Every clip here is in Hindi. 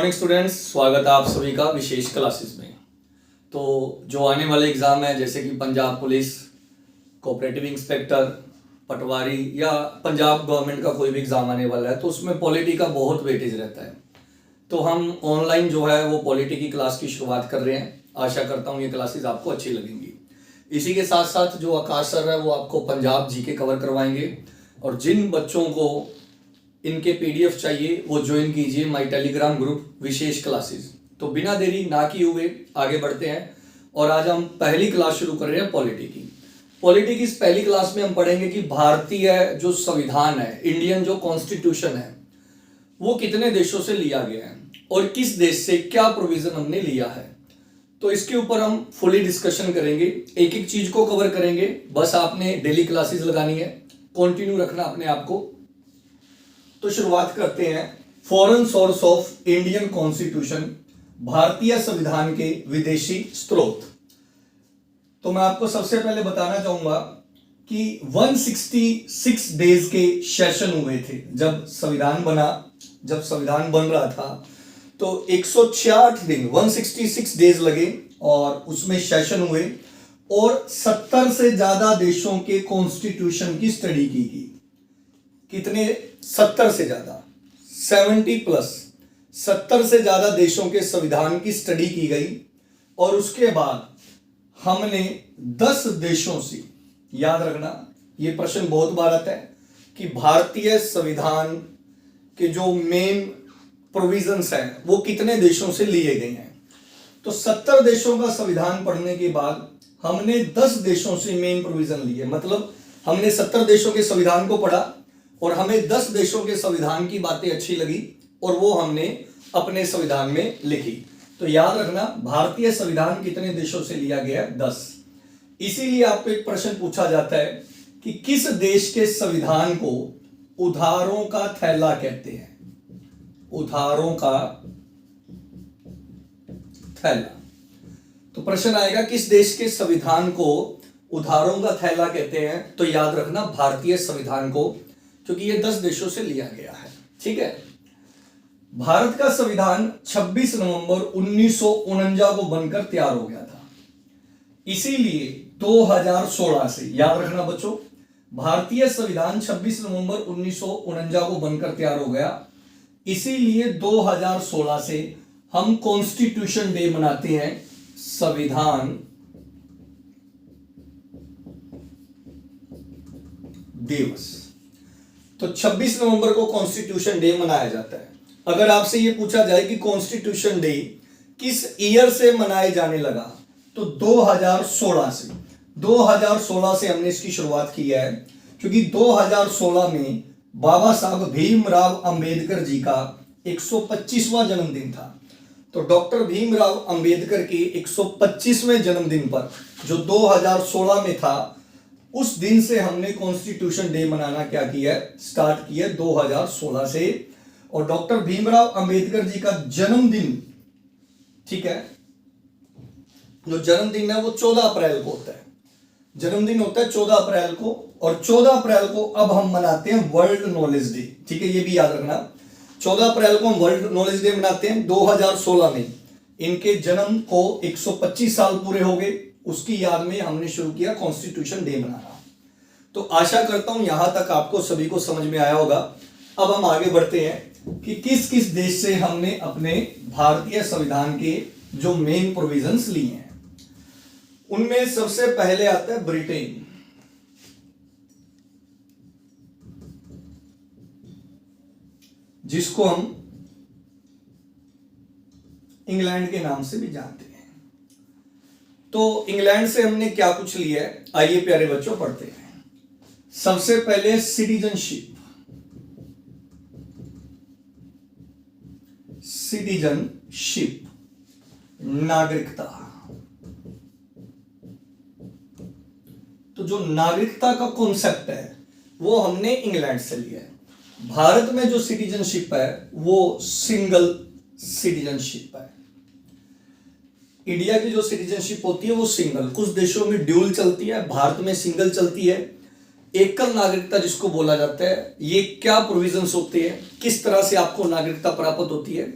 मॉर्निंग स्टूडेंट्स, स्वागत है आप सभी का विशेष क्लासेस में। तो जो आने वाले एग्ज़ाम है जैसे कि पंजाब पुलिस, कोऑपरेटिव इंस्पेक्टर, पटवारी या पंजाब गवर्नमेंट का कोई भी एग्ज़ाम आने वाला है तो उसमें पॉलिटी का बहुत वेटेज रहता है। तो हम ऑनलाइन जो है वो पॉलिटी की क्लास की शुरुआत कर रहे हैं। आशा करता हूँ ये क्लासेस आपको अच्छी लगेंगी। इसी के साथ साथ जो आकाश सर है वो आपको पंजाब जीके कवर करवाएंगे। और जिन बच्चों को इनके पीडीएफ चाहिए वो ज्वाइन कीजिए my Telegram group Vishesh classes. तो बिना देरी ना किए हुए आगे बढ़ते हैं और आज हम पहली क्लास शुरू कर रहे हैं पॉलिटी की। पॉलिटी की इस पहली क्लास में हम पढ़ेंगे कि भारतीय जो संविधान है, इंडियन जो कॉन्स्टिट्यूशन है, वो कितने देशों से लिया गया है और किस देश से क्या प्रोविजन हमने लिया है। तो इसके ऊपर हम फुली डिस्कशन करेंगे, एक एक चीज को कवर करेंगे। बस आपने डेली क्लासेस लगानी है, कंटिन्यू रखना अपने आप को। तो शुरुआत करते हैं। Foreign source of Indian constitution, भारतीय संविधान के विदेशी स्रोत। तो मैं आपको सबसे पहले बताना चाहूंगा कि 166 डेज के सेशन हुए थे जब संविधान बना। जब संविधान बन रहा था तो 166 दिन 166 डेज लगे और उसमें सेशन हुए और 70 से ज्यादा देशों के कॉन्स्टिट्यूशन की स्टडी की गई। कितने? 70 से ज्यादा, 70 प्लस 70 से ज्यादा देशों के संविधान की स्टडी की गई। और उसके बाद हमने 10 देशों से, याद रखना ये प्रश्न बहुत बार आता है कि भारतीय संविधान के जो मेन प्रोविजंस हैं वो कितने देशों से लिए गए हैं। तो 70 देशों का संविधान पढ़ने के बाद हमने 10 देशों से मेन प्रोविजन लिए। मतलब हमने 70 देशों के संविधान को पढ़ा और हमें 10 देशों के संविधान की बातें अच्छी लगी और वो हमने अपने संविधान में लिखी। तो याद रखना भारतीय संविधान कितने देशों से लिया गया है? 10। इसीलिए आपको एक प्रश्न पूछा जाता है कि किस देश के संविधान को उधारों का थैला कहते हैं? उधारों का थैला। तो प्रश्न आएगा किस देश के संविधान को उधारों का थैला कहते हैं? तो याद रखना भारतीय संविधान को, क्योंकि ये 10 देशों से लिया गया है। ठीक है। भारत का संविधान 26 नवंबर 1949 को बनकर तैयार हो गया था। इसीलिए 2016 से, याद रखना बच्चों, भारतीय संविधान 26 नवंबर 1949 को बनकर तैयार हो गया। इसीलिए 2016 से हम कॉन्स्टिट्यूशन डे मनाते हैं, संविधान दिवस। तो 26 नवंबर को कॉन्स्टिट्यूशन डे मनाया जाता है। अगर आपसे यह पूछा जाए कि कॉन्स्टिट्यूशन डे किस ईयर से मनाए जाने लगा, तो 2016 से। 2016 से हमने इसकी शुरुआत की है, क्योंकि 2016 में बाबा साहब भीमराव अंबेडकर जी का 125वां जन्मदिन था। तो डॉक्टर भीमराव अंबेडकर के 125वें जन्मदिन पर, जो 2016 में था, उस दिन से हमने कॉन्स्टिट्यूशन डे मनाना क्या किया है? स्टार्ट किया 2016 से। और डॉक्टर भीमराव अंबेडकर जी का जन्मदिन, ठीक है, जो जन्मदिन है वो 14 अप्रैल को होता है। जन्मदिन होता है 14 अप्रैल को, और 14 अप्रैल को अब हम मनाते हैं वर्ल्ड नॉलेज डे। ठीक है, ये भी याद रखना, 14 अप्रैल को हम वर्ल्ड नॉलेज डे मनाते हैं। 2016 में इनके जन्म को 125 साल पूरे हो गए, उसकी याद में हमने शुरू किया कॉन्स्टिट्यूशन डे मनाना। तो आशा करता हूं यहां तक आपको सभी को समझ में आया होगा। अब हम आगे बढ़ते हैं कि किस किस देश से हमने अपने भारतीय संविधान के जो मेन प्रोविजंस लिए हैं। उनमें सबसे पहले आता है ब्रिटेन। जिसको हम इंग्लैंड के नाम से भी जानते हैं। तो इंग्लैंड से हमने क्या कुछ लिया है, आइए प्यारे बच्चों पढ़ते हैं। सबसे पहले सिटीजनशिप। सिटीजनशिप, नागरिकता। तो जो नागरिकता का कॉन्सेप्ट है वो हमने इंग्लैंड से लिया है। भारत में जो सिटीजनशिप है वो सिंगल सिटीजनशिप है। इंडिया की जो सिटीजनशिप होती है वो सिंगल, कुछ देशों में ड्यूल चलती है, भारत में सिंगल चलती है। एकल नागरिकता जिसको बोला जाता है, ये क्या प्रोविजंस होते हैं, किस तरह से आपको नागरिकता प्राप्त होती है,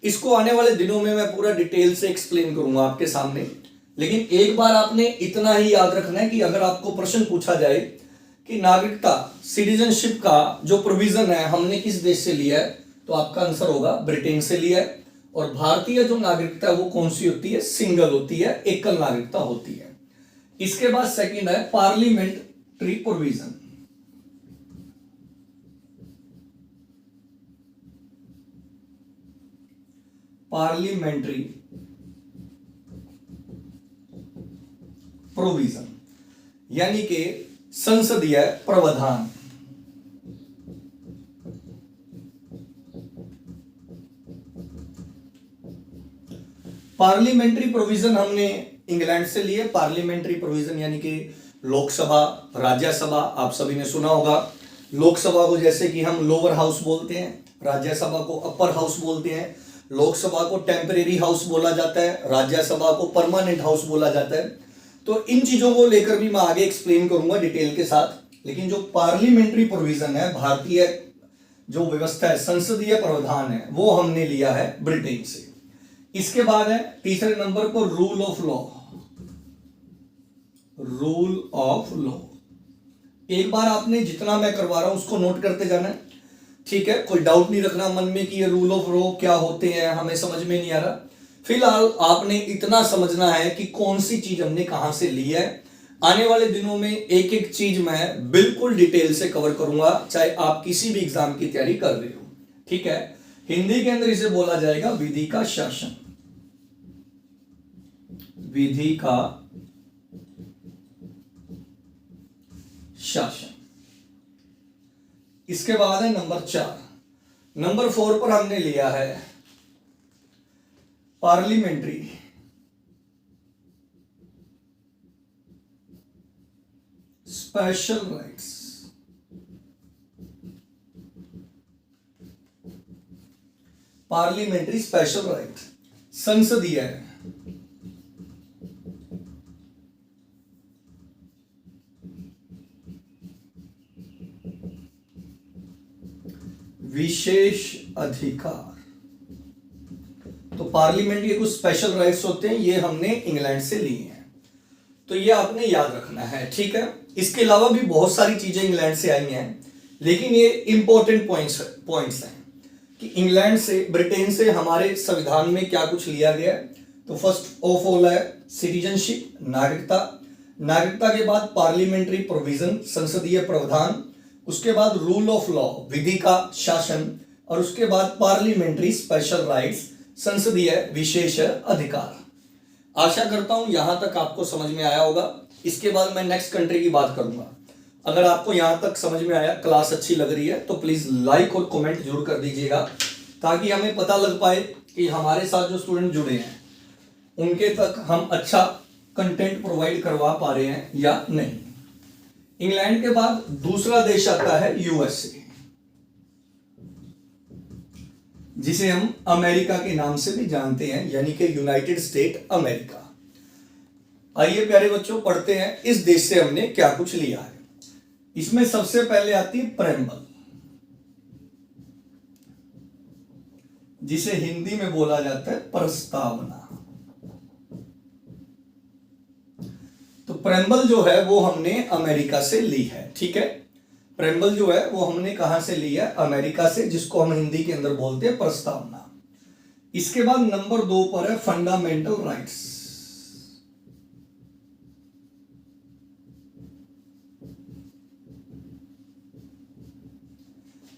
इसको आने वाले दिनों में मैं पूरा डिटेल से एक्सप्लेन करूंगा आपके सामने। लेकिन एक बार आपने इतना ही याद रखना है कि अगर आपको प्रश्न पूछा जाए कि नागरिकता सिटीजनशिप का जो प्रोविजन है हमने किस देश से लिया है, तो आपका आंसर होगा ब्रिटेन से लिया है। और भारतीय जो नागरिकता है वो कौन सी होती है? सिंगल होती है, एकल नागरिकता होती है। इसके बाद सेकंड है पार्लियामेंट्री प्रोविजन। पार्लियामेंट्री प्रोविजन यानी कि संसदीय प्रावधान। पार्लियामेंट्री प्रोविजन हमने इंग्लैंड से लिए। पार्लियामेंट्री प्रोविजन यानी कि लोकसभा, राज्यसभा, आप सभी ने सुना होगा। लोकसभा को जैसे कि हम लोअर हाउस बोलते हैं, राज्यसभा को अपर हाउस बोलते हैं, लोकसभा को टेम्परेरी हाउस बोला जाता है, राज्यसभा को परमानेंट हाउस बोला जाता है। तो इन चीजों को लेकर भी मैं आगे एक्सप्लेन करूंगा डिटेल के साथ। लेकिन जो पार्लियामेंट्री प्रोविजन है, भारतीय जो व्यवस्था है, संसदीय प्रावधान है, वो हमने लिया है ब्रिटेन से। इसके बाद है तीसरे नंबर पर rule of law. Rule of law, एक बार आपने जितना मैं करवा रहा हूं उसको नोट करते जाना है, ठीक है? कोई डाउट नहीं रखना मन में कि ये रूल ऑफ लॉ क्या होते हैं, हमें समझ में नहीं आ रहा। फिलहाल आपने इतना समझना है कि कौन सी चीज हमने कहां से ली है। आने वाले दिनों में एक एक चीज मैं बिल्कुल डिटेल से कवर करूंगा, चाहे आप किसी भी एग्जाम की तैयारी कर रहे हो, ठीक है? हिंदी के अंदर इसे बोला जाएगा विधि का शासन। विधि का शासन। इसके बाद है नंबर 4। नंबर 4 पर हमने लिया है parliamentary special rights. Parliamentary special right, संसदीय है, विशेष अधिकार। तो पार्लियामेंट के कुछ स्पेशल राइट्स होते हैं, ये हमने इंग्लैंड से लिए हैं, तो ये आपने याद रखना है, ठीक है? इसके अलावा भी बहुत सारी चीजें इंग्लैंड से आई हैं, लेकिन ये इंपॉर्टेंट पॉइंट्स हैं कि इंग्लैंड से, ब्रिटेन से हमारे संविधान में क्या कुछ लिया गया है। तो फर्स्ट ऑफ ऑल है सिटीजनशिप, नागरिकता। नागरिकता के बाद पार्लियामेंट्री प्रोविजन, संसदीय प्रावधान। उसके बाद रूल ऑफ लॉ, विधि का शासन। और उसके बाद पार्लियामेंट्री स्पेशल राइट्स, संसदीय विशेष अधिकार। आशा करता हूं यहां तक आपको समझ में आया होगा। इसके बाद मैं नेक्स्ट कंट्री की बात करूंगा। अगर आपको यहां तक समझ में आया, क्लास अच्छी लग रही है, तो प्लीज लाइक और कमेंट जरूर कर दीजिएगा, ताकि हमें पता लग पाए कि हमारे साथ जो स्टूडेंट जुड़े हैं उनके तक हम अच्छा कंटेंट प्रोवाइड करवा पा रहे हैं या नहीं। इंग्लैंड के बाद दूसरा देश आता है यूएसए, जिसे हम अमेरिका के नाम से भी जानते हैं, यानी कि यूनाइटेड स्टेट अमेरिका। आइए प्यारे बच्चों, पढ़ते हैं इस देश से हमने क्या कुछ लिया है। इसमें सबसे पहले आती है प्रेम्बल, जिसे हिंदी में बोला जाता है प्रस्तावना। तो प्रेम्बल जो है वो हमने अमेरिका से ली है, ठीक है? प्रेम्बल जो है वो हमने कहां से ली है? अमेरिका से, जिसको हम हिंदी के अंदर बोलते हैं प्रस्तावना। इसके बाद नंबर 2 पर है फंडामेंटल राइट्स।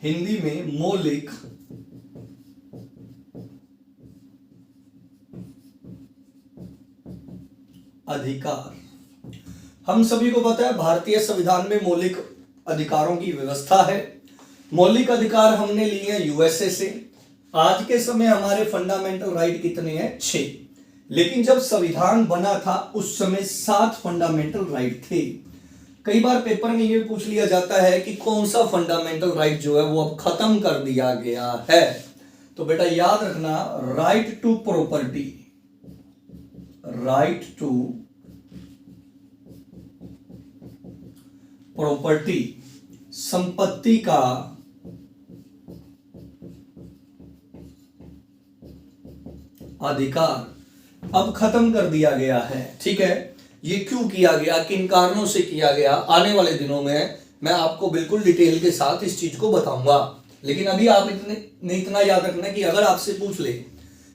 हिंदी में मौलिक अधिकार। हम सभी को पता है भारतीय संविधान में मौलिक अधिकारों की व्यवस्था है। मौलिक अधिकार हमने लिए हैं यूएसए से। आज के समय हमारे फंडामेंटल राइट कितने हैं? 6। लेकिन जब संविधान बना था उस समय 7 फंडामेंटल राइट थे। कई बार पेपर में ये पूछ लिया जाता है कि कौन सा फंडामेंटल राइट जो है वो अब खत्म कर दिया गया है। तो बेटा याद रखना, right to property, right to property, संपत्ति का अधिकार अब खत्म कर दिया गया है। ठीक है, ये क्यों किया गया, किन कारणों से किया गया, आने वाले दिनों में मैं आपको बिल्कुल डिटेल के साथ इस चीज को बताऊंगा। लेकिन अभी आप इतना याद रखना कि अगर आपसे पूछ ले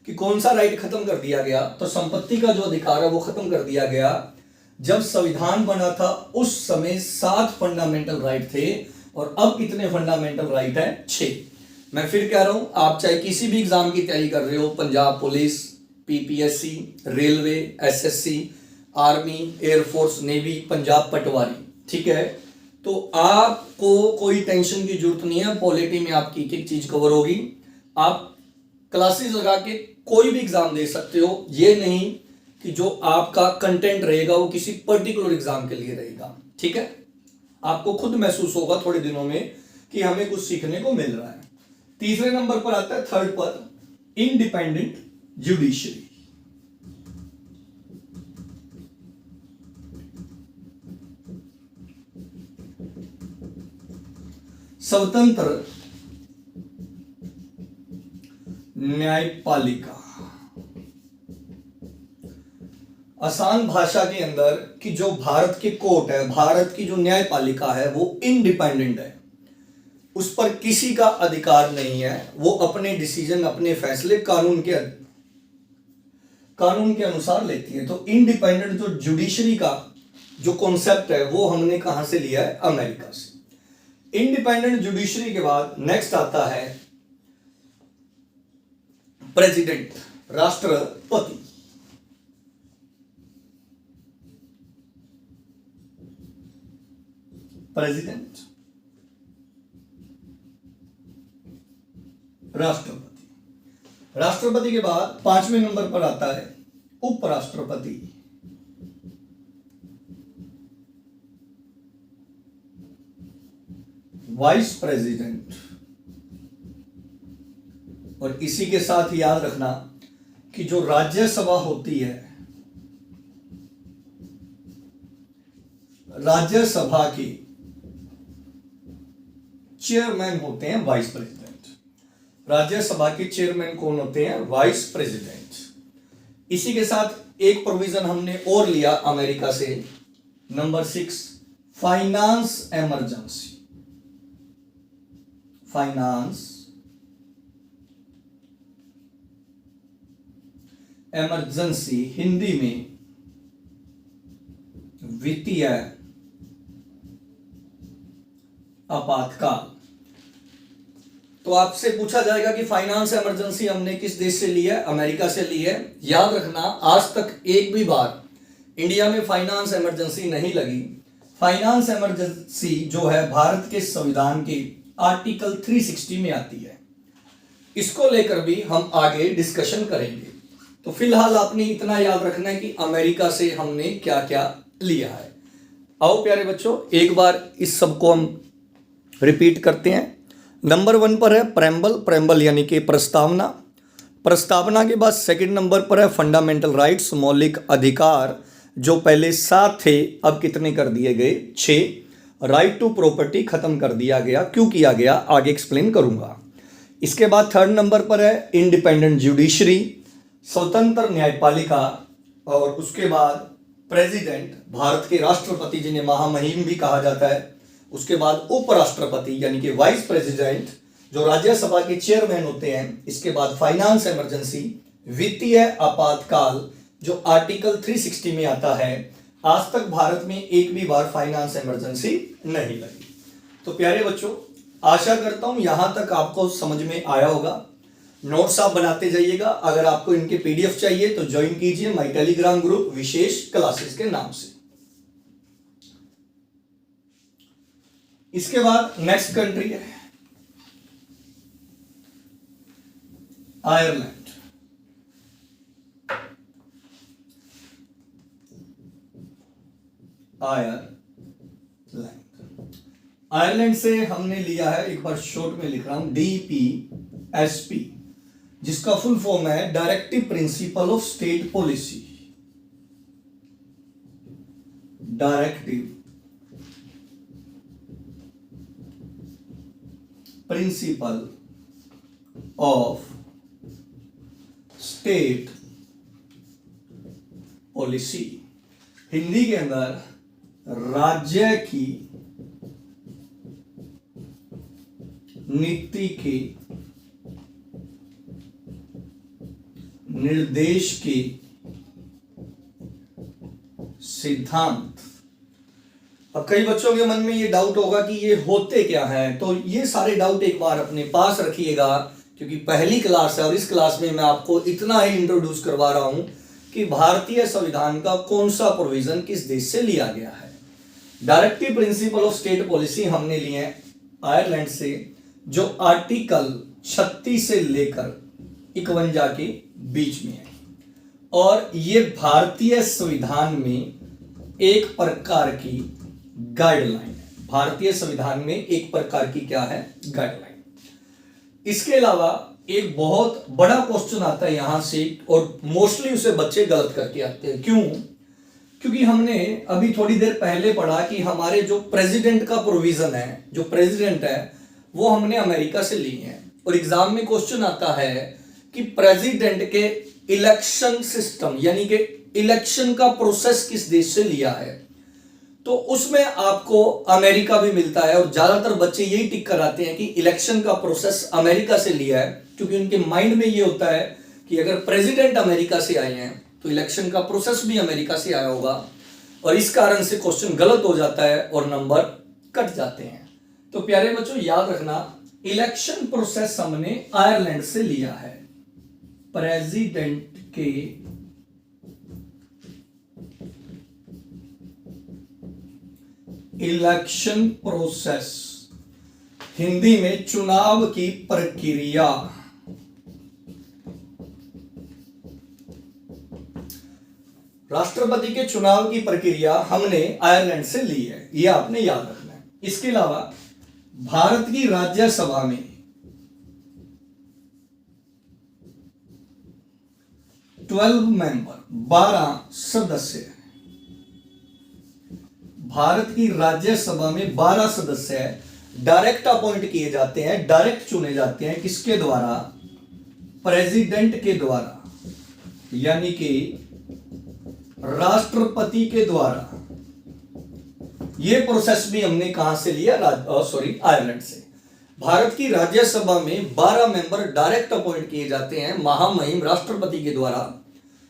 कि कौन सा राइट खत्म कर दिया गया, तो संपत्ति का जो अधिकार है वो खत्म कर दिया गया। जब संविधान बना था उस समय 7 फंडामेंटल राइट थे और अब कितने फंडामेंटल राइट है? 6। मैं फिर कह रहा हूं, आप चाहे किसी भी एग्जाम की तैयारी कर रहे हो, Punjab police, PPSC, railway, SSC, army, air force, navy, Punjab patwari, ठीक है, तो आपको कोई टेंशन की जरूरत नहीं है। पॉलिटी में आपकी एक एक चीज कवर होगी। आप क्लासेस लगा के कोई भी एग्जाम दे सकते हो। ये नहीं कि जो आपका कंटेंट रहेगा वो किसी पर्टिकुलर एग्जाम के लिए रहेगा। ठीक है, आपको खुद महसूस होगा थोड़े दिनों में कि हमें कुछ सीखने को मिल रहा है। तीसरे नंबर पर आता है, थर्ड पर, इंडिपेंडेंट जुडिशरी। स्वतंत्र न्यायपालिका। आसान भाषा के अंदर कि जो भारत के कोर्ट है, भारत की जो न्यायपालिका है वो इंडिपेंडेंट है, उस पर किसी का अधिकार नहीं है। वो अपने डिसीजन, अपने फैसले कानून के अनुसार लेती है। तो इंडिपेंडेंट जो जुडिशरी का जो कॉन्सेप्ट है वो हमने कहां से लिया है? अमेरिका से। इंडिपेंडेंट जुडिशरी के बाद नेक्स्ट आता है प्रेसिडेंट, राष्ट्रपति। प्रेसिडेंट, राष्ट्रपति। राष्ट्रपति के बाद 5वें नंबर पर आता है उपराष्ट्रपति। Vice president. और इसी के साथ याद रखना कि जो राज्यसभा होती है, राज्यसभा के चेयरमैन होते हैं वाइस प्रेसिडेंट। राज्यसभा के चेयरमैन कौन होते हैं? Vice president. इसी के साथ एक प्रोविजन हमने और लिया अमेरिका से, number 6, finance emergency. Finance emergency, Hindi में वित्तीय आपातकाल। तो आपसे पूछा जाएगा कि फाइनेंस इमरजेंसी हमने किस देश से ली है? अमेरिका से ली है। याद रखना, आज तक एक भी बार इंडिया में फाइनेंस इमरजेंसी नहीं लगी। फाइनेंस इमरजेंसी जो है भारत के संविधान के आर्टिकल 360 में आती है। इसको लेकर भी हम आगे डिस्कशन करेंगे। तो फिलहाल आपने इतना याद रखना है कि अमेरिका से हमने क्या क्या लिया है। आओ प्यारे बच्चों, एक बार इस सब को हम रिपीट करते हैं। नंबर 1 पर है प्रेम्बल। प्रेम्बल यानी कि प्रस्तावना। प्रस्तावना के बाद सेकंड नंबर पर है फंडामेंटल राइट्स, मौलिक अधिकार, जो पहले 7 थे अब कितने कर दिए गए? 6। राइट टू प्रॉपर्टी खत्म कर दिया गया। क्यों किया गया आगे एक्सप्लेन करूंगा। इसके बाद थर्ड नंबर पर है इंडिपेंडेंट जुडिशरी, स्वतंत्र न्यायपालिका। और उसके बाद प्रेसिडेंट, भारत के राष्ट्रपति जिन्हें महामहिम भी कहा जाता है। उसके बाद उपराष्ट्रपति यानी कि वाइस प्रेसिडेंट, जो राज्यसभा के चेयरमैन होते हैं। इसके बाद फाइनेंस इमरजेंसी, वित्तीय आपातकाल, जो आर्टिकल 360 में आता है। आज तक भारत में एक भी बार फाइनेंस इमरजेंसी नहीं लगी। तो प्यारे बच्चों, आशा करता हूं यहां तक आपको समझ में आया होगा। नोट्स आप बनाते जाइएगा। अगर आपको इनके पीडीएफ चाहिए तो ज्वाइन कीजिए my Telegram group Vishesh classes के नाम से। इसके बाद नेक्स्ट कंट्री है आयरलैंड। आयरलैंड से हमने लिया है, एक बार शॉर्ट में लिख रहा हूं, DPSP, जिसका फुल फॉर्म है directive principle of state policy. Directive principle of state policy, Hindi के अंदर राज्य की नीति के निर्देश के सिद्धांत। अब कई बच्चों के मन में ये डाउट होगा कि ये होते क्या हैं, तो ये सारे डाउट एक बार अपने पास रखिएगा, क्योंकि पहली क्लास है और इस क्लास में मैं आपको इतना ही इंट्रोड्यूस करवा रहा हूं कि भारतीय संविधान का कौन सा प्रोविजन किस देश से लिया गया है। Directive principle of state policy हमने लिए आयरलैंड से, जो आर्टिकल 36 से लेकर 51 के बीच में है, और ये भारतीय संविधान में एक प्रकार की गाइडलाइन है। भारतीय संविधान में एक प्रकार की क्या है, गाइडलाइन। इसके अलावा एक बहुत बड़ा क्वेश्चन आता है यहां से, और मोस्टली उसे बच्चे गलत करके आते हैं। क्यों? क्योंकि हमने अभी थोड़ी देर पहले पढ़ा कि हमारे जो प्रेसिडेंट का प्रोविजन है, जो प्रेसिडेंट है वो हमने अमेरिका से ली है, और एग्जाम में क्वेश्चन आता है कि प्रेसिडेंट के इलेक्शन सिस्टम यानी कि इलेक्शन का प्रोसेस किस देश से लिया है, तो उसमें आपको अमेरिका भी मिलता है, और ज्यादातर बच्चे यही टिक कराते हैं कि इलेक्शन का प्रोसेस अमेरिका से लिया है, क्योंकि उनके माइंड में ये होता है कि अगर प्रेसिडेंट अमेरिका से आए हैं तो इलेक्शन का प्रोसेस भी अमेरिका से आया होगा, और इस कारण से क्वेश्चन गलत हो जाता है और नंबर कट जाते हैं। तो प्यारे बच्चों याद रखना, इलेक्शन प्रोसेस हमने आयरलैंड से लिया है। प्रेसिडेंट के इलेक्शन प्रोसेस, हिंदी में चुनाव की प्रक्रिया। राष्ट्रपति के चुनाव की प्रक्रिया हमने आयरलैंड से ली है, यह आपने याद रखना है। इसके अलावा भारत की राज्यसभा में 12 मेंबर, 12 सदस्य। भारत की राज्यसभा में 12 सदस्य डायरेक्ट अपॉइंट किए जाते हैं, डायरेक्ट चुने जाते हैं। किसके द्वारा? प्रेसिडेंट के द्वारा, यानी कि राष्ट्रपति के द्वारा। यह प्रोसेस भी हमने कहां से लिया? आयरलैंड से। भारत की राज्यसभा में 12 मेंबर डायरेक्ट अपॉइंट किए जाते हैं महामहिम राष्ट्रपति के द्वारा।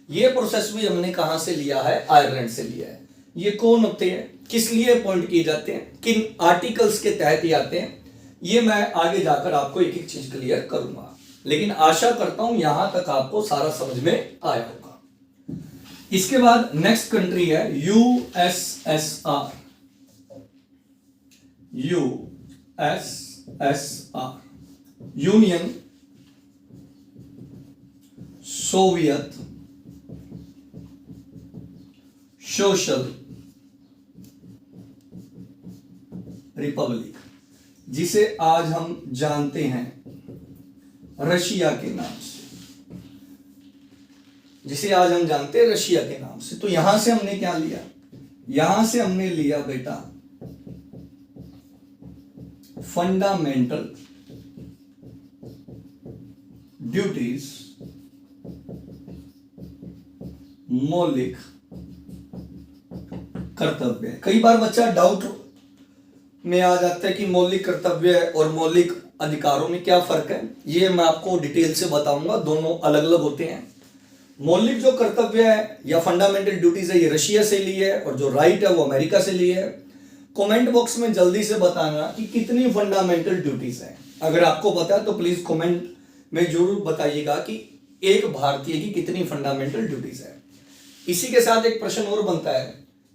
यह प्रोसेस भी हमने कहां से लिया है? आयरलैंड से लिया है। ये कौन होते हैं, किस लिए अपॉइंट किए जाते हैं, किन आर्टिकल्स के तहत ये आते हैं, ये मैं आगे जाकर आपको एक एक चीज क्लियर करूंगा, लेकिन आशा करता हूं यहां तक आपको सारा समझ में आया होगा। इसके बाद नेक्स्ट कंट्री है USSR. USSR, union Soviet social Republic, जिसे आज हम जानते हैं रशिया के नाम से, जिसे आज हम जानते हैं रशिया के नाम से। तो यहां से हमने क्या लिया? यहां से हमने लिया बेटा फंडामेंटल ड्यूटीज, मौलिक कर्तव्य। कई बार बच्चा डाउट में आ जाता है कि मौलिक कर्तव्य और मौलिक अधिकारों में क्या फर्क है। ये मैं आपको डिटेल से बताऊंगा, दोनों अलग अलग होते हैं। मौलिक जो कर्तव्य है या फंडामेंटल ड्यूटीज है, ये रशिया से ली है, और जो राइट है वो अमेरिका से ली है। कमेंट बॉक्स में जल्दी से बताना कि कितनी फंडामेंटल ड्यूटीज है। अगर आपको पता है तो प्लीज कमेंट में जरूर बताइएगा कि एक भारतीय की कितनी फंडामेंटल ड्यूटीज है। इसी के साथ एक प्रश्न और बनता है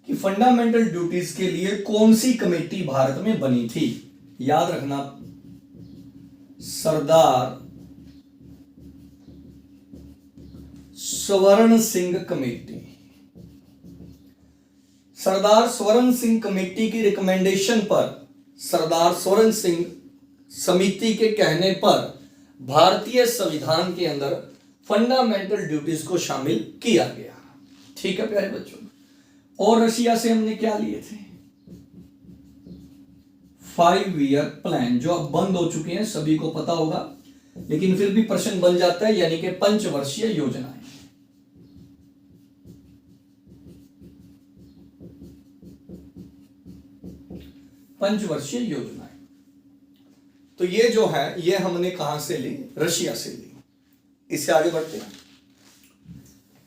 कि फंडामेंटल ड्यूटीज के लिए कौन सी कमेटी भारत में बनी थी? याद रखना, सरदार स्वर्ण सिंह कमेटी। सरदार स्वर्ण सिंह कमेटी की रिकमेंडेशन पर, सरदार स्वर्ण सिंह समिति के कहने पर भारतीय संविधान के अंदर फंडामेंटल ड्यूटीज को शामिल किया गया। ठीक है प्यारे बच्चों। और रशिया से हमने क्या लिए थे? 5 ईयर प्लान, जो अब बंद हो चुके हैं, सभी को पता होगा, लेकिन फिर भी प्रश्न बन जाता है, यानी कि पंचवर्षीय योजनाएं। पंचवर्षीय योजनाएं। तो ये जो है ये हमने कहां से ली? रशिया से ली। इससे आगे बढ़ते हैं।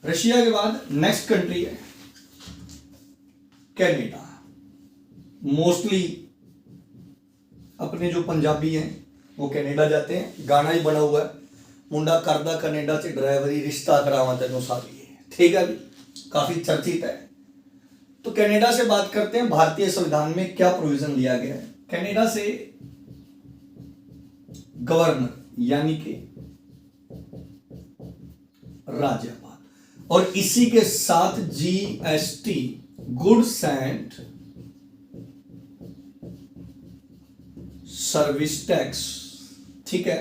रशिया के बाद नेक्स्ट कंट्री है कनाडा। मोस्टली अपने जो पंजाबी हैं वो कनाडा जाते हैं। गाना ही बना हुआ है, मुंडा करदा कनाडा से ड्राइवरी रिश्ता करावा तेनों सारी। ठीक है, काफी चर्चित है। तो कनाडा से बात करते हैं। भारतीय संविधान में क्या प्रोविजन लिया गया है? कनाडा से गवर्नर यानी कि राज्यपाल, और इसी के साथ GST, goods and service tax. ठीक है,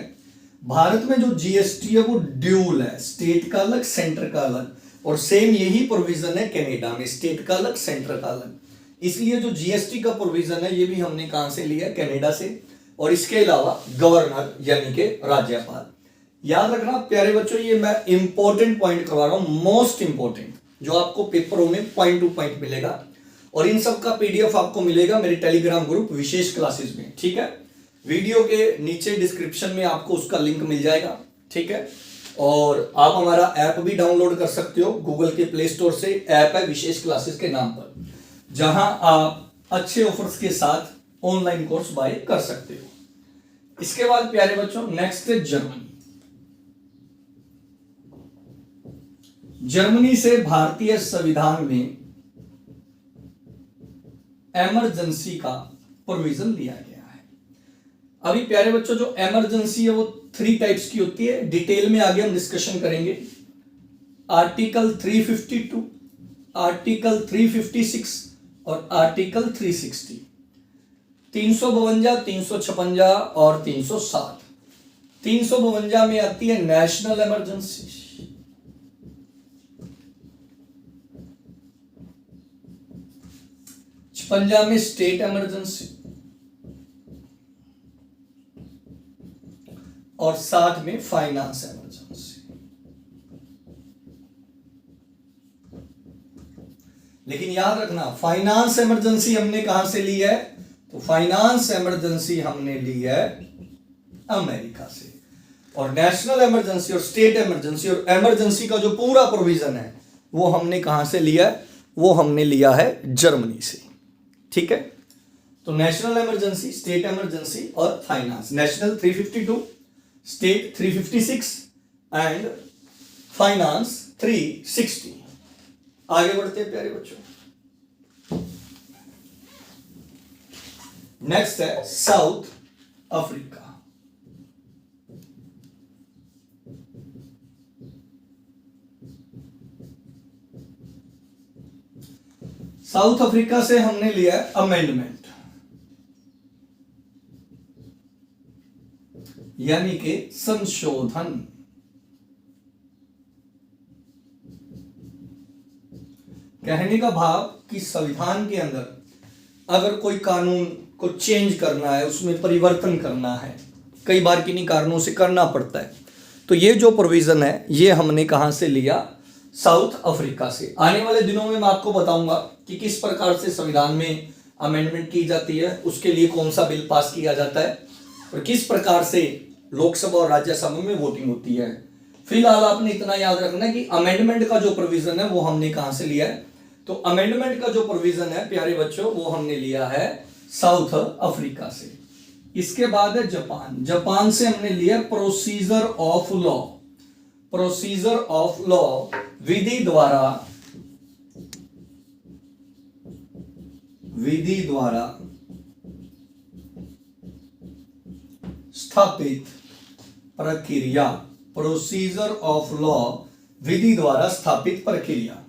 भारत में जो जीएसटी है वो ड्यूल है, स्टेट का अलग सेंटर का अलग, और सेम यही प्रोविजन है कनाडा में, स्टेट का अलग सेंटर का अलग। इसलिए जो जीएसटी का प्रोविजन है ये भी हमने कहां से लिया? कनाडा से। और इसके अलावा गवर्नर यानी कि राज्यपाल। याद रखना प्यारे बच्चों, ये मैं इंपॉर्टेंट पॉइंट करवा रहा हूं, मोस्ट इंपॉर्टेंट, जो आपको पेपरों में पॉइंट टू पॉइंट मिलेगा। और इन सब का पीडीएफ आपको मिलेगा मेरे टेलीग्राम ग्रुप विशेष क्लासेस में। ठीक है, वीडियो के नीचे डिस्क्रिप्शन में आपको उसका लिंक मिल जाएगा। ठीक है, और आप हमारा ऐप भी डाउनलोड कर सकते हो गूगल के प्ले स्टोर से। ऐप है विशेष क्लासेस के नाम पर, जहां आप अच्छे ऑफर्स के साथ ऑनलाइन कोर्स बाय कर सकते हो। इसके बाद प्यारे बच्चों नेक्स्ट है जर्मनी। जर्मनी से भारतीय संविधान में इमरजेंसी का प्रोविजन दिया गया है। अभी प्यारे बच्चों जो इमरजेंसी है वो 3 टाइप्स की होती है। डिटेल में आगे हम डिस्कशन करेंगे। आर्टिकल 352, आर्टिकल 356 और आर्टिकल 360, 352, 356 और 360। 352 में आती है नेशनल इमरजेंसी, 56 में स्टेट इमरजेंसी और 60 में फाइनेंस इमरजेंसी। लेकिन याद रखना फाइनेंस इमरजेंसी हमने कहां से ली है? तो फाइनेंस इमरजेंसी हमने ली है अमेरिका से। और नेशनल इमरजेंसी और स्टेट इमरजेंसी और इमरजेंसी का जो पूरा प्रोविजन है वो हमने कहां से लिया है? वो हमने लिया है जर्मनी से। ठीक है, तो नेशनल इमरजेंसी, स्टेट इमरजेंसी और finance. National 352, state 356 and finance 360। आगे बढ़ते हैं प्यारे बच्चों। नेक्स्ट है साउथ अफ्रीका। साउथ अफ्रीका से हमने लिया है अमेंडमेंट, यानी कि संशोधन। कहने का भाव कि संविधान के अंदर अगर कोई कानून को चेंज करना है, उसमें परिवर्तन करना है, कई बार किन्हीं कारणों से करना पड़ता है, तो ये जो प्रोविजन है ये हमने कहां से लिया? साउथ अफ्रीका से। आने वाले दिनों में मैं आपको बताऊंगा कि किस प्रकार से संविधान में अमेंडमेंट की जाती है, उसके लिए कौन सा बिल पास किया जाता है और किस प्रकार से लोकसभा और राज्यसभा में वोटिंग होती है। फिलहाल आपने इतना याद रखना है कि अमेंडमेंट का जो प्रोविजन है वो हमने कहां से लिया है? तो अमेंडमेंट का जो प्रोविजन है प्यारे बच्चों वो हमने लिया है साउथ अफ्रीका से। इसके बाद है जापान। जापान से हमने लिया procedure of law. Procedure of law विधि द्वारा स्थापित प्रक्रिया। प्रोसीजर ऑफ लॉ विधि द्वारा स्थापित प्रक्रिया।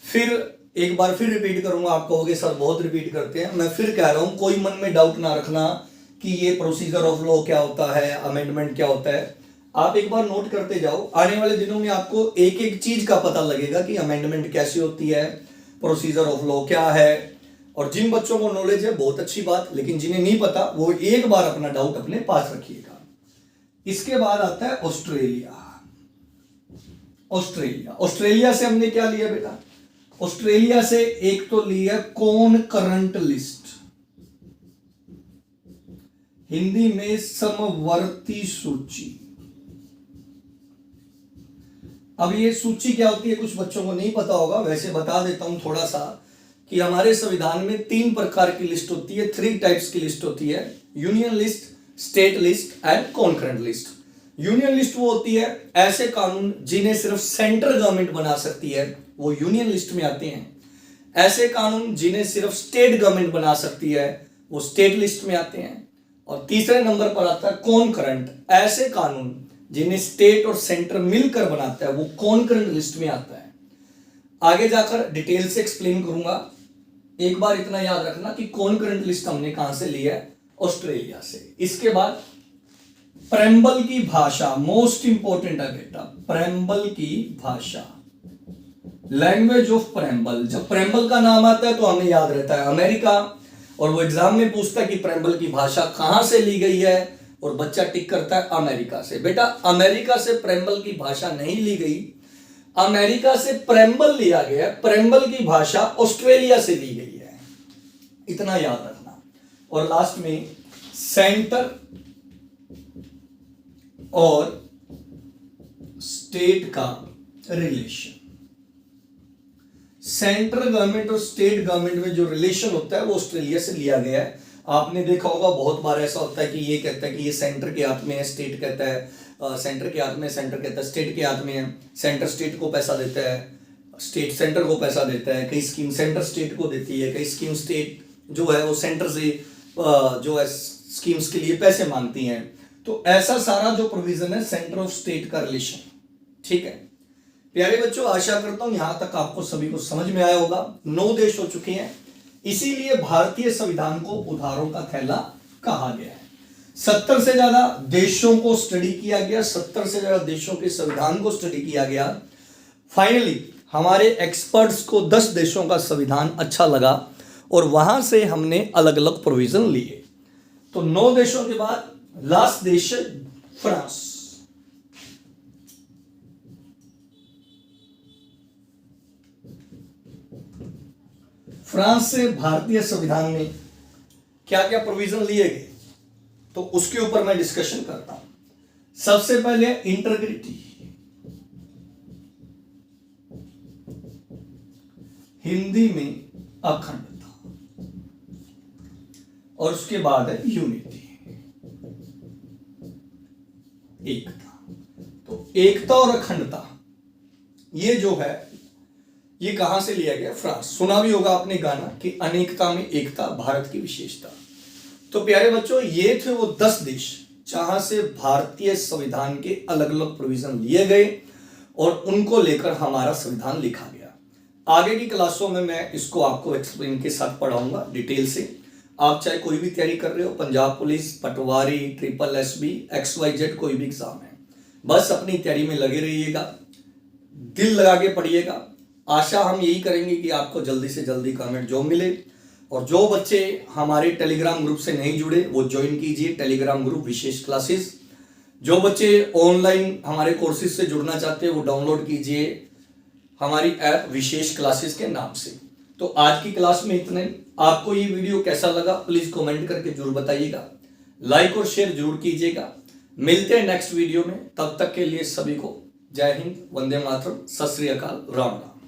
फिर एक बार फिर रिपीट करूंगा, आप कहोगे सर बहुत रिपीट करते हैं, मैं फिर कह रहा हूं, कोई मन में डाउट ना रखना कि ये प्रोसीजर ऑफ लॉ क्या होता है, अमेंडमेंट क्या होता है। आप एक बार नोट करते जाओ, आने वाले दिनों में आपको एक एक चीज का पता लगेगा कि अमेंडमेंट कैसी होती है, प्रोसीजर ऑफ लॉ क्या है। और जिन बच्चों को नॉलेज है बहुत अच्छी बात, लेकिन जिन्हें नहीं पता वो एक बार अपना डाउट अपने पास रखिएगा। इसके बाद आता है ऑस्ट्रेलिया। ऑस्ट्रेलिया, ऑस्ट्रेलिया से हमने क्या लिया बेटा? ऑस्ट्रेलिया से एक तो लिया कॉनकरेंट लिस्ट। हिंदी में समवर्ती सूची। अब ये सूची क्या होती है कुछ बच्चों को नहीं पता होगा, वैसे बता देता हूं थोड़ा सा कि हमारे संविधान में 3 प्रकार की लिस्ट होती है, 3 टाइप्स की लिस्ट होती है, union list, state list and concurrent list. Union list वो होती है ऐसे कानून जिन्हें सिर्फ सेंट्रल गवर्नमेंट बना सकती है, वो यूनियन लिस्ट में आते हैं। ऐसे कानून जिन्हें सिर्फ स्टेट गवर्नमेंट बना सकती है, वो स्टेट लिस्ट में आते हैं। और तीसरे नंबर पर आता है कॉन्करेंट, ऐसे कानून जिन्हें स्टेट और सेंटर मिलकर बनाता है, वो कॉन्करेंट लिस्ट में आता है। आगे जाकर डिटेल से एक्सप्लेन करूंगा। एक बार इतना याद रखना कि कॉन्करेंट लिस्ट हमने कहां से ली है, ऑस्ट्रेलिया से। इसके बाद प्रेम्बल की भाषा, मोस्ट इंपॉर्टेंट है बेटा, प्रेम्बल की भाषा, लैंग्वेज ऑफ प्रेम्बल। जब प्रेम्बल का नाम आता है तो हमें याद रहता है अमेरिका, और वो एग्जाम में पूछता है कि प्रेम्बल की भाषा कहां से ली गई है, और बच्चा टिक करता है अमेरिका से। बेटा अमेरिका से प्रेम्बल की भाषा नहीं ली गई, अमेरिका से प्रेम्बल लिया गया, प्रेम्बल की भाषा ऑस्ट्रेलिया से ली गई है, इतना याद रखना। और लास्ट में सेंटर और स्टेट का रिलेशन। सेंट्रल गवर्नमेंट और स्टेट गवर्नमेंट में जो रिलेशन होता है वो ऑस्ट्रेलिया से लिया गया है। आपने देखा होगा बहुत बार ऐसा होता है कि ये कहता है कि ये सेंटर के हाथ में है, स्टेट कहता है सेंटर के हाथ में, सेंटर कहता है स्टेट के हाथ में है, सेंटर स्टेट को पैसा देता है, स्टेट सेंटर को पैसा देता है, कई स्कीम सेंटर स्टेट को देती है, कई स्कीम स्टेट जो है वो सेंटर से जो है स्कीम्स के लिए पैसे मांगती हैं। तो ऐसा सारा जो प्रोविजन है सेंटर ऑफ स्टेट का रिलेशन, ठीक है प्यारे बच्चों। आशा करता हूं यहां तक आपको सभी को समझ में आया होगा। 9 देश हो चुके हैं, इसीलिए भारतीय संविधान को उधारों का थैला कहा गया है। 70 से ज्यादा देशों को स्टडी किया गया, 70 से ज्यादा देशों के संविधान को स्टडी किया गया। फाइनली हमारे एक्सपर्ट्स को 10 देशों का संविधान अच्छा लगा और वहां से हमने अलग अलग प्रोविजन लिए। तो 9 देशों के बाद लास्ट देश है फ्रांस। फ्रांस से भारतीय संविधान में क्या क्या प्रोविजन लिए गए तो उसके ऊपर मैं डिस्कशन करता हूं। सबसे पहले इंटीग्रिटी, हिंदी में अखंडता, और उसके बाद है यूनिटी, एकता। तो एकता और अखंडता ये जो है ये कहां से लिया गया, फ्रांस। सुना भी होगा आपने गाना कि अनेकता में एकता भारत की विशेषता। तो प्यारे बच्चों ये थे वो 10 देश जहां से भारतीय संविधान के अलग अलग प्रोविजन लिए गए और उनको लेकर हमारा संविधान लिखा गया। आगे की क्लासों में मैं इसको आपको एक्सप्लेन के साथ पढ़ाऊंगा डिटेल से। आप चाहे कोई भी तैयारी कर रहे हो, पंजाब पुलिस, पटवारी, SSB, XYZ कोई भी एग्जाम है, बस अपनी तैयारी में लगे रहिएगा, दिल लगा के पढ़िएगा। आशा हम यही करेंगे कि आपको जल्दी से जल्दी गवर्नमेंट जॉब मिले। और जो बच्चे हमारे टेलीग्राम ग्रुप से नहीं जुड़े वो ज्वाइन कीजिए टेलीग्राम ग्रुप विशेष क्लासेस। जो बच्चे ऑनलाइन हमारे कोर्सेज से जुड़ना चाहते हैं वो डाउनलोड कीजिए हमारी ऐप विशेष क्लासेस के नाम से। तो आज की क्लास में इतना ही। आपको ये वीडियो कैसा लगा प्लीज कमेंट करके जरूर बताइएगा, लाइक और शेयर जरूर कीजिएगा। मिलते हैं नेक्स्ट वीडियो में, तब तक के लिए सभी को जय हिंद, वंदे मातरम, सत श्री अकाल, राम राम।